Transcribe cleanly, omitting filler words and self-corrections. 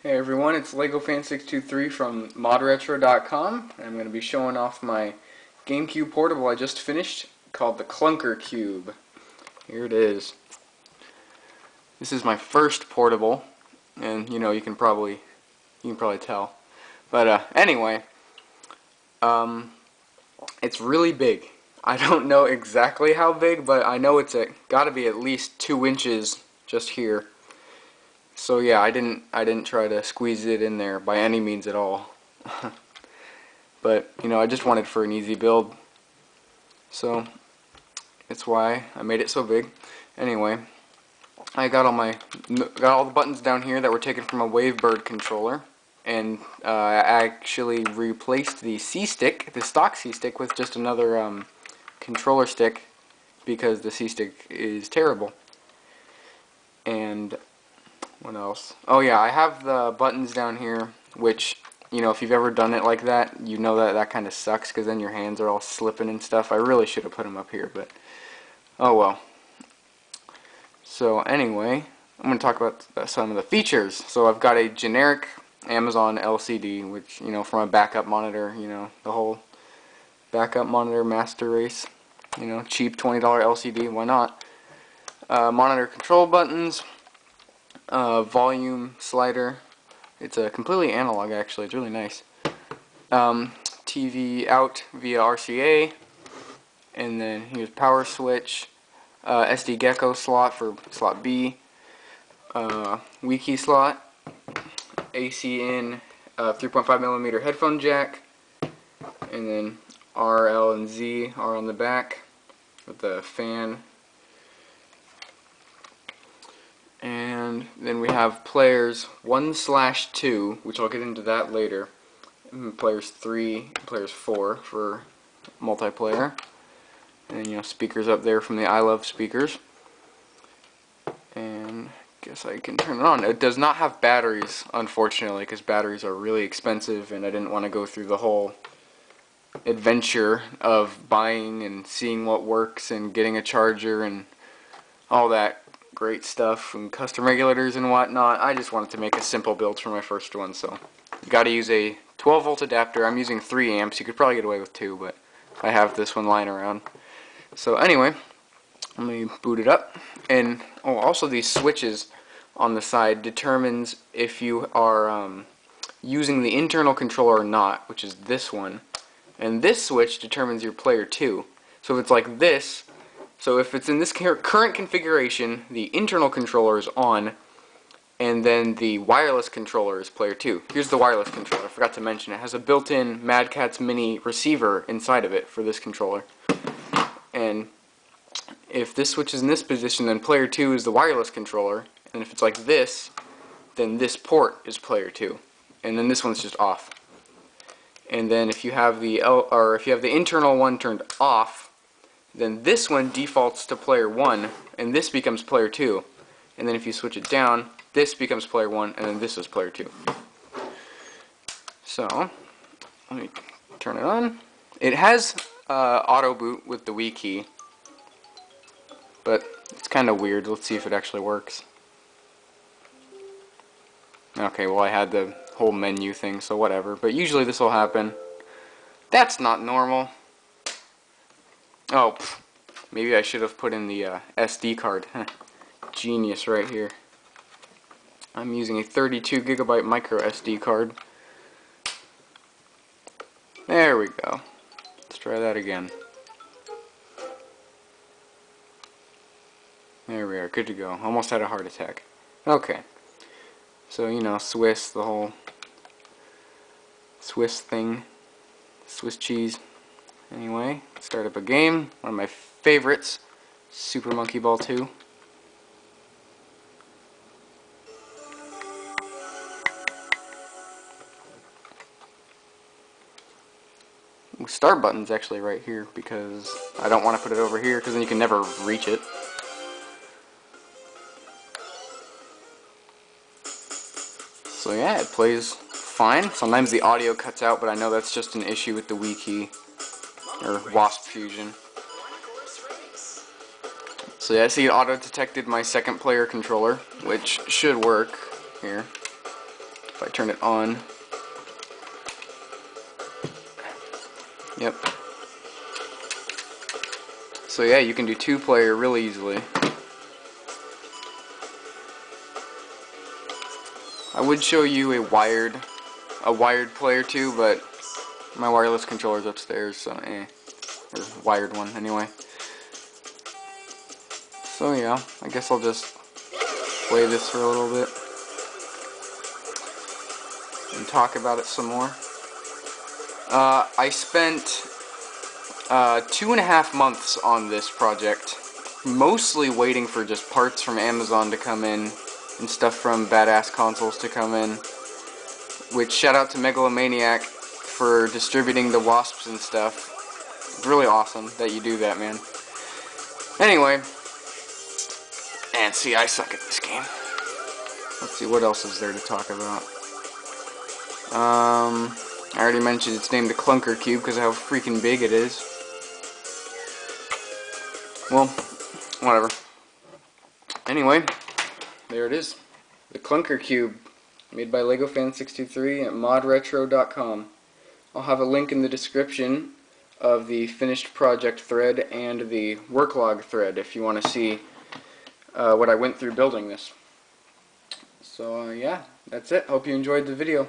Hey everyone, it's LegoFan623 from ModRetro.com. I'm going to be showing off my GameCube portable I just finished called the ClunkerCube. Here it is. This is my first portable, and you can probably tell. But anyway, it's really big. I don't know exactly how big, but I know it's got to be at least 2 inches just here. So yeah, I didn't try to squeeze it in there by any means at all. But I just wanted for an easy build. So that's why I made it so big. Anyway, I got all the buttons down here that were taken from a Wavebird controller, and I actually replaced the C-stick, the stock C-stick, with just another controller stick because the C-stick is terrible. And what else? Oh yeah, I have the buttons down here, which, if you've ever done it like that, you know that kind of sucks, because then your hands are all slipping and stuff. I really should have put them up here, but oh well. So anyway, I'm going to talk about some of the features. So I've got a generic Amazon LCD, which, for my backup monitor, the whole backup monitor master race, cheap $20 LCD, why not? Monitor control buttons. Volume slider. It's a completely analog, actually. It's really nice. TV out via RCA, and then here's power switch. SD Gecko slot for slot B. Wii key slot. AC in 3.5mm headphone jack, and then R, L, and Z are on the back with the fan. And then we have players 1/2, which I'll get into that later. And players 3, and players 4 for multiplayer. And speakers up there from the I Love speakers. And I guess I can turn it on. It does not have batteries, unfortunately, because batteries are really expensive, and I didn't want to go through the whole adventure of buying and seeing what works and getting a charger and all that great stuff and custom regulators and whatnot. I just wanted to make a simple build for my first one, so you got to use a 12-volt adapter. I'm using 3 amps. You could probably get away with 2, but I have this one lying around. So anyway, let me boot it up. And also these switches on the side determines if you are using the internal controller or not, which is this one. And this switch determines your player 2. So if it's like this, so if it's in this current configuration, the internal controller is on, and then the wireless controller is player 2. Here's the wireless controller. I forgot to mention it has a built-in Mad Catz Mini receiver inside of it for this controller. And if this switch is in this position, then player 2 is the wireless controller, and if it's like this, then this port is player 2, and then this one's just off. And then if you have the internal one turned off, then this one defaults to player 1, and this becomes player 2. And then if you switch it down, this becomes player 1, and then this is player 2. So, let me turn it on. It has auto boot with the Wii key, but it's kind of weird. Let's see if it actually works. Okay, well I had the whole menu thing, so whatever. But usually this will happen. That's not normal. Oh, maybe I should have put in the SD card. Genius right here. I'm using a 32GB micro SD card. There we go. Let's try that again. There we are, good to go. Almost had a heart attack. Okay. So, Swiss, the whole Swiss thing. Swiss cheese. Anyway, start up a game. One of my favorites, Super Monkey Ball 2. Start button's actually right here because I don't want to put it over here because then you can never reach it. So yeah, it plays fine. Sometimes the audio cuts out, but I know that's just an issue with the Wii key. Or Wasp Fusion. So yeah, see, it auto-detected my second player controller, which should work here. If I turn it on. Yep. So yeah, you can do 2-player real easily. I would show you a wired player too, but my wireless controller's upstairs, so or wired one anyway. So yeah, I guess I'll just play this for a little bit and talk about it some more. I spent 2.5 months on this project, mostly waiting for just parts from Amazon to come in and stuff from Badass Consoles to come in, which shout out to Megalomaniac for distributing the wasps and stuff. It's really awesome that you do that, man. Anyway, and see, I suck at this game. Let's see, what else is there to talk about? I already mentioned it's named the ClunkerCube because of how freaking big it is. Well, whatever. Anyway, there it is. The ClunkerCube, made by LegoFan623 at modretro.com. I'll have a link in the description of the finished project thread and the work log thread if you want to see what I went through building this. So yeah, that's it. Hope you enjoyed the video.